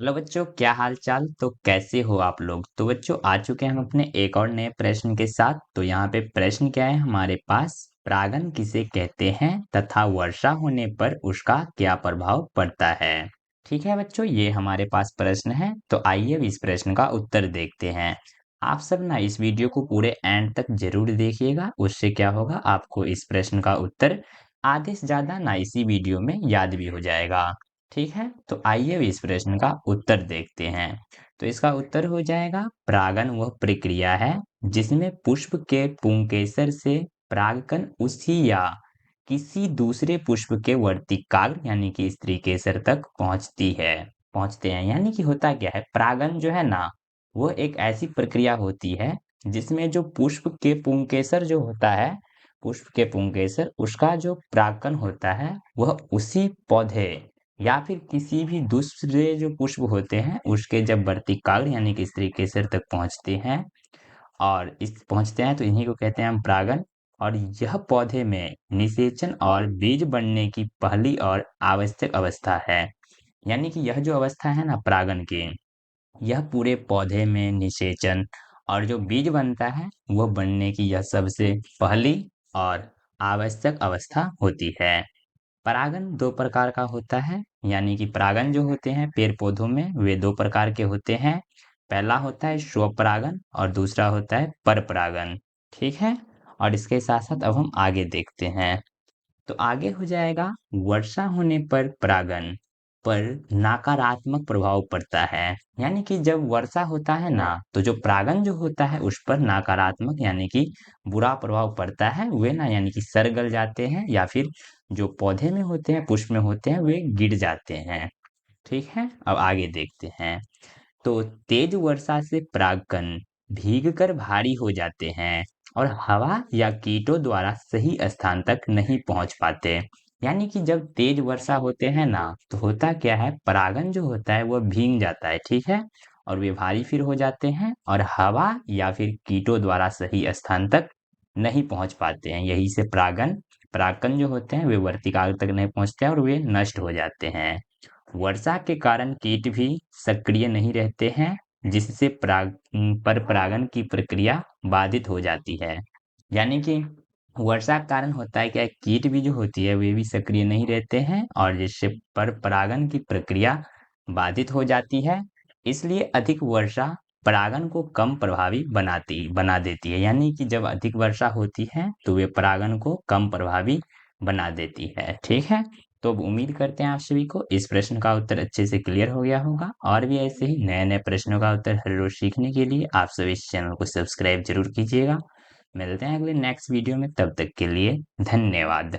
Hello बच्चों, क्या हाल चाल। तो कैसे हो आप लोग। तो बच्चों आ चुके हैं हम अपने एक और नए प्रश्न के साथ। तो यहाँ पे प्रश्न क्या है हमारे पास, परागन किसे कहते हैं तथा वर्षा होने पर उसका क्या प्रभाव पड़ता है। ठीक है बच्चों, ये हमारे पास प्रश्न है। तो आइए अब इस प्रश्न का उत्तर देखते हैं। आप सब ना इस वीडियो को पूरे एंड तक जरूर देखिएगा, उससे क्या होगा आपको इस प्रश्न का उत्तर आधे से ज्यादा ना इसी वीडियो में याद भी हो जाएगा। ठीक है, तो आइए अब इस प्रश्न का उत्तर देखते हैं। तो इसका उत्तर हो जाएगा, परागन वह प्रक्रिया है जिसमें पुष्प के पुंकेसर से परागकण उसी या किसी दूसरे पुष्प के वर्तिकाग्र यानी कि स्त्री केसर तक पहुंचते हैं। यानी कि होता क्या है, परागन जो है ना, वो एक ऐसी प्रक्रिया होती है जिसमें जो पुष्प के पुंकेसर जो होता है, पुष्प के पुंकेसर उसका जो परागकण होता है वह उसी पौधे या फिर किसी भी दूसरे जो पुष्प होते हैं उसके जब वर्तिकाग्र यानी कि स्त्री केसर तक पहुंचते हैं, और इस पहुंचते हैं तो इन्हीं को कहते हैं हम परागन। और यह पौधे में निषेचन और बीज बनने की पहली और आवश्यक अवस्था है। यानी कि यह जो अवस्था है ना परागन की, यह पूरे पौधे में निषेचन और जो बीज बनता है वह बनने की यह सबसे पहली और आवश्यक अवस्था होती है। परागन दो प्रकार का होता है, यानी कि परागन जो होते हैं पेड़ पौधों में वे दो प्रकार के होते हैं। पहला होता है स्वपरागन और दूसरा होता है परपरागन। ठीक है, और इसके साथ साथ अब हम आगे देखते हैं। तो आगे हो जाएगा, वर्षा होने पर परागन पर नकारात्मक प्रभाव पड़ता है। यानी कि जब वर्षा होता है ना, तो जो परागन जो होता है उस पर नकारात्मक यानी कि बुरा प्रभाव पड़ता है। वे ना यानी कि सड़ गल जाते हैं या फिर जो पौधे में होते हैं पुष्प में होते हैं वे गिर जाते हैं। ठीक है, अब आगे देखते हैं। तो तेज वर्षा से परागकण भीगकर भारी हो जाते हैं और हवा या कीटों द्वारा सही स्थान तक नहीं पहुंच पाते। यानी कि जब तेज वर्षा होते हैं ना, तो होता क्या है, परागन जो होता है वह भीग जाता है। ठीक है, और वे भारी फिर हो जाते हैं और हवा या फिर कीटों द्वारा सही स्थान तक नहीं पहुंच पाते हैं। यही से परागकण जो होते हैं वे वर्तिकाग्र तक नहीं पहुंचते हैं और वे नष्ट हो जाते हैं। वर्षा के कारण कीट भी सक्रिय नहीं रहते हैं, जिससे पर परागन की प्रक्रिया बाधित हो जाती है। यानी कि वर्षा के कारण होता है क्या, कीट भी जो होती है वे भी सक्रिय नहीं रहते हैं और जिससे पर परागन की प्रक्रिया बाधित हो जाती है। इसलिए अधिक वर्षा परागन को कम प्रभावी बना देती है। यानी कि जब अधिक वर्षा होती है तो वे परागन को कम प्रभावी बना देती है। ठीक है, तो अब उम्मीद करते हैं आप सभी को इस प्रश्न का उत्तर अच्छे से क्लियर हो गया होगा। और भी ऐसे ही नए नए प्रश्नों का उत्तर हर रोज सीखने के लिए आप सभी इस चैनल को सब्सक्राइब जरूर कीजिएगा। मिलते हैं अगले नेक्स्ट वीडियो में, तब तक के लिए धन्यवाद।